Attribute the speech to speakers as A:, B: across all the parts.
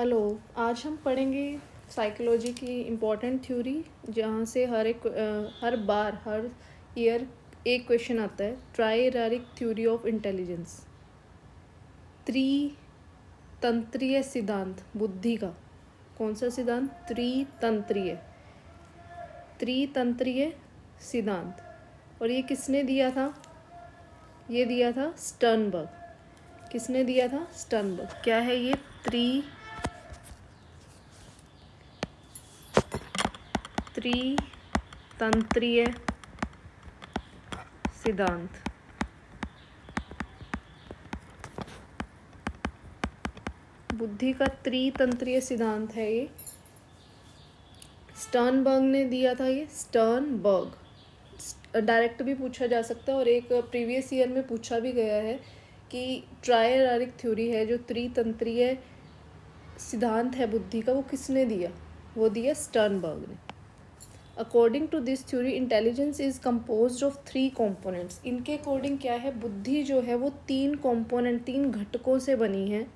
A: Hello. आज हम पढ़ेंगे साइकोलॉजी की इम्पोर्टेंट थ्योरी, जहाँ से हर ईयर एक क्वेश्चन आता है। ट्राइएरारिक थ्योरी ऑफ इंटेलिजेंस, त्रितंत्रीय सिद्धांत बुद्धि का। कौन सा सिद्धांत? त्रितंत्रीय सिद्धांत। और ये किसने दिया था? ये दिया था स्टर्नबर्ग। किसने दिया था? स्टर्नबर्ग। क्या है ये त्रितंत्रीय सिद्धांत? बुद्धि का त्रितंत्रीय सिद्धांत है ये। स्टर्नबर्ग ने दिया था ये। स्टर्नबर्ग डायरेक्ट भी पूछा जा सकता है और एक प्रीवियस ईयर में पूछा भी गया है कि ट्राइएरारिक थ्योरी है, जो त्रितंत्रीय सिद्धांत है बुद्धि का, वो किसने दिया? वो दिया स्टर्नबर्ग ने। According to this theory intelligence is composed of 3 components. इनके अकॉर्डिंग क्या है? बुद्धि जो है वो 3 घटकों से बनी है।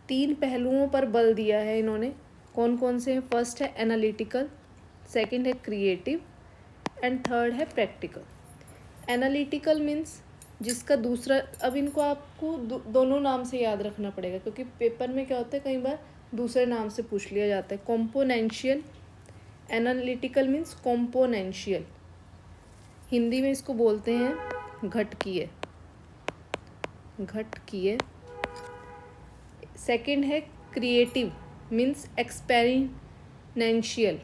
A: 3 पहलुओं पर बल दिया है इन्होंने। कौन कौन से हैं? फर्स्ट है एनालिटिकल, सेकंड है क्रिएटिव एंड थर्ड है प्रैक्टिकल। एनालिटिकल मीन्स जिसका दूसरा, अब इनको आपको दोनों नाम से याद रखना पड़ेगा, क्योंकि पेपर में क्या होता है कई बार दूसरे नाम से पूछ लिया जाता है। कॉम्पोनेंशियल, एनालिटिकल मीन्स कॉम्पोनेंशियल, हिंदी में इसको बोलते हैं घटकीय। सेकंड है क्रिएटिव मीन्स एक्सपेरिनेंशियल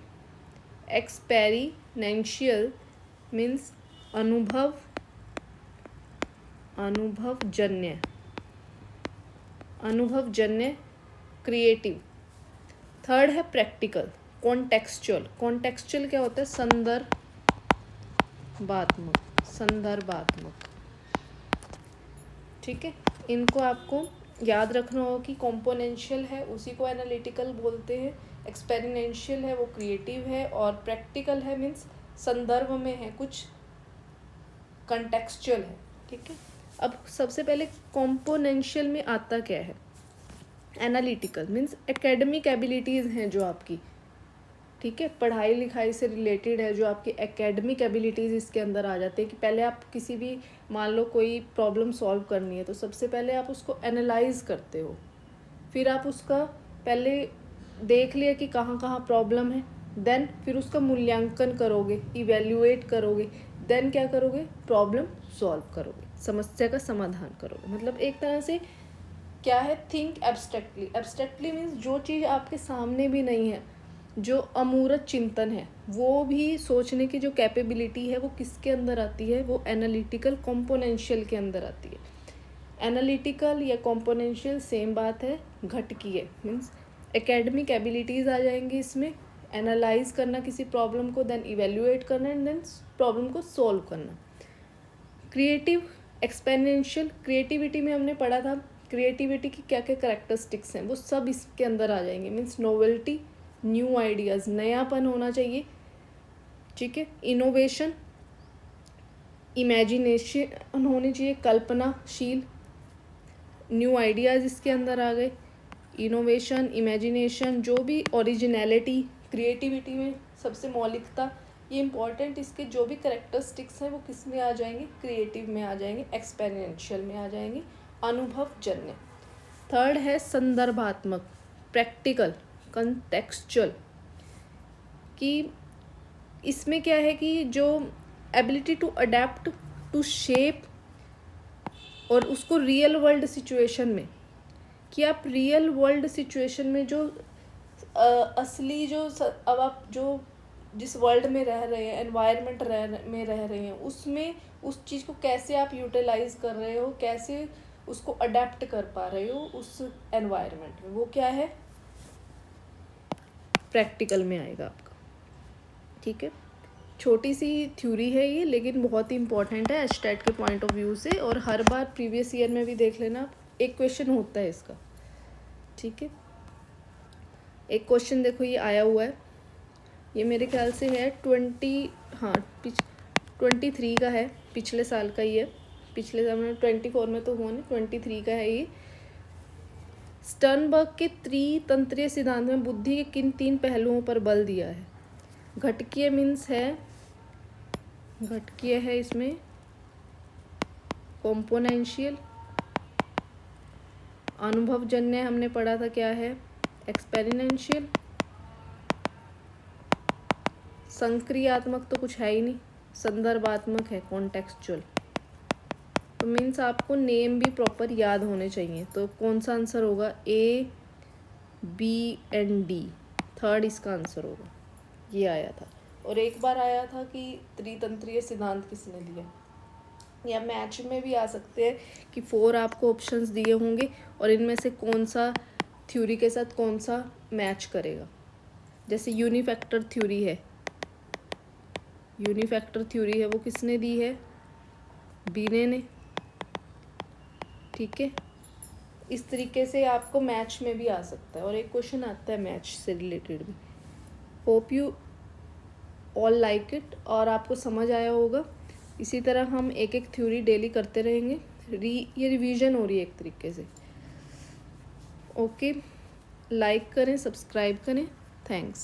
A: मीन्स अनुभवजन्य क्रिएटिव। थर्ड है प्रैक्टिकल, कॉन्टेक्सचुअल क्या होता है? संदर्भात्मक। ठीक है, इनको आपको याद रखना होगा कि कॉम्पोनेंशियल है उसी को एनालिटिकल बोलते हैं, एक्सपेरिमेंशियल है वो क्रिएटिव है, और प्रैक्टिकल है मीन्स संदर्भ में है, कुछ कंटेक्सचुअल है। ठीक है, अब सबसे पहले कॉम्पोनेंशियल में आता क्या है? एनालिटिकल मीन्स एकेडमिक एबिलिटीज़ हैं जो आपकी, ठीक है, पढ़ाई लिखाई से रिलेटेड है, जो आपकी एकेडमिक एबिलिटीज़ इसके अंदर आ जाते हैं। कि पहले आप किसी भी, मान लो कोई प्रॉब्लम सॉल्व करनी है, तो सबसे पहले आप उसको एनालाइज करते हो, फिर आप उसका पहले देख लिया कि कहाँ कहाँ प्रॉब्लम है, देन फिर उसका मूल्यांकन करोगे, इवेल्युएट करोगे, देन क्या करोगे? प्रॉब्लम सॉल्व करोगे, समस्या का समाधान करोगे। मतलब एक तरह से क्या है? थिंक एब्स्ट्रैक्टली मीन्स जो चीज़ आपके सामने भी नहीं है, जो अमूर्त चिंतन है, वो भी सोचने की जो कैपेबिलिटी है, वो किसके अंदर आती है? वो एनालिटिकल कॉम्पोनेंशियल के अंदर आती है। एनालिटिकल या कॉम्पोनेंशियल सेम बात है, घटकीय मीन्स एकेडमिक एबिलिटीज़ आ जाएंगी इसमें, एनालाइज करना किसी प्रॉब्लम को, देन इवेल्युएट करना एंड देन प्रॉब्लम को सॉल्व करना। क्रिएटिव, एक्सपेरिमेंशियल, क्रिएटिविटी में हमने पढ़ा था क्रिएटिविटी की क्या क्या करेक्टरिस्टिक्स हैं, वो सब इसके अंदर आ जाएंगे। मीन्स नोवेल्टी, न्यू आइडियाज़, नयापन होना चाहिए। ठीक है, इनोवेशन, इमेजिनेशन होनी चाहिए, कल्पनाशील, न्यू आइडियाज़ इसके अंदर आ गए। इनोवेशन, इमेजिनेशन, जो भी ओरिजिनलिटी, क्रिएटिविटी में सबसे मौलिकता, ये इंपॉर्टेंट, इसके जो भी करेक्टरिस्टिक्स हैं वो किस में आ जाएंगे? क्रिएटिव में आ जाएंगे, एक्सपेरिमेंशियल में आ जाएंगे, अनुभवजन्य। थर्ड है संदर्भात्मक, प्रैक्टिकल, कंटेक्सचुअल, कि इसमें क्या है कि जो ability to adapt to shape, और उसको रियल वर्ल्ड सिचुएशन में, कि आप रियल वर्ल्ड सिचुएशन में जो असली जो अब आप जो जिस वर्ल्ड में रह रहे हैं, एनवायरनमेंट में रह रहे हैं, उसमें उस चीज़ को कैसे आप यूटिलाइज कर रहे हो, कैसे उसको अडेप्ट कर पा रहे हो उस एनवायरनमेंट में, वो क्या है? प्रैक्टिकल में आएगा आपका। ठीक है, छोटी सी थ्योरी है ये, लेकिन बहुत ही इंपॉर्टेंट है एस्टेट के पॉइंट ऑफ व्यू से, और हर बार प्रीवियस ईयर में भी देख लेना, एक क्वेश्चन होता है इसका। ठीक है, एक क्वेश्चन देखो ये आया हुआ है, ये मेरे ख्याल से है 23 का है, पिछले साल का ही है। पिछले साल में 24 में तो हुआ नहीं, 23 का है ये। स्टर्नबर्ग के त्रितंत्रीय सिद्धांत में बुद्धि के किन 3 पहलुओं पर बल दिया है? घटकीय मीन्स है, घटकीय है इसमें, कॉम्पोनेंशियल, अनुभवजन्य हमने पढ़ा था क्या है, एक्सपेरिमेंशियल, संक्रियात्मक तो कुछ है ही नहीं, संदर्भात्मक है, कॉन्टेक्सचुअल। तो मीन्स आपको नेम भी प्रॉपर याद होने चाहिए। तो कौन सा आंसर होगा? A, B and D, third इसका आंसर होगा। ये आया था। और एक बार आया था कि त्रितंत्रीय सिद्धांत किसने दिया, या मैच में भी आ सकते हैं कि 4 आपको ऑप्शंस दिए होंगे और इनमें से कौन सा थ्योरी के साथ कौन सा मैच करेगा। जैसे यूनिफैक्टर थ्योरी है, यूनिफैक्टर थ्योरी है, वो किसने दी है? बीने ने। ठीक है, इस तरीके से आपको मैच में भी आ सकता है, और एक क्वेश्चन आता है मैच से रिलेटेड भी। Hope you all like it, और आपको समझ आया होगा। इसी तरह हम एक एक थ्योरी डेली करते रहेंगे। ये रिवीजन हो रही है एक तरीके से। ओके, लाइक करें, सब्सक्राइब करें। थैंक्स।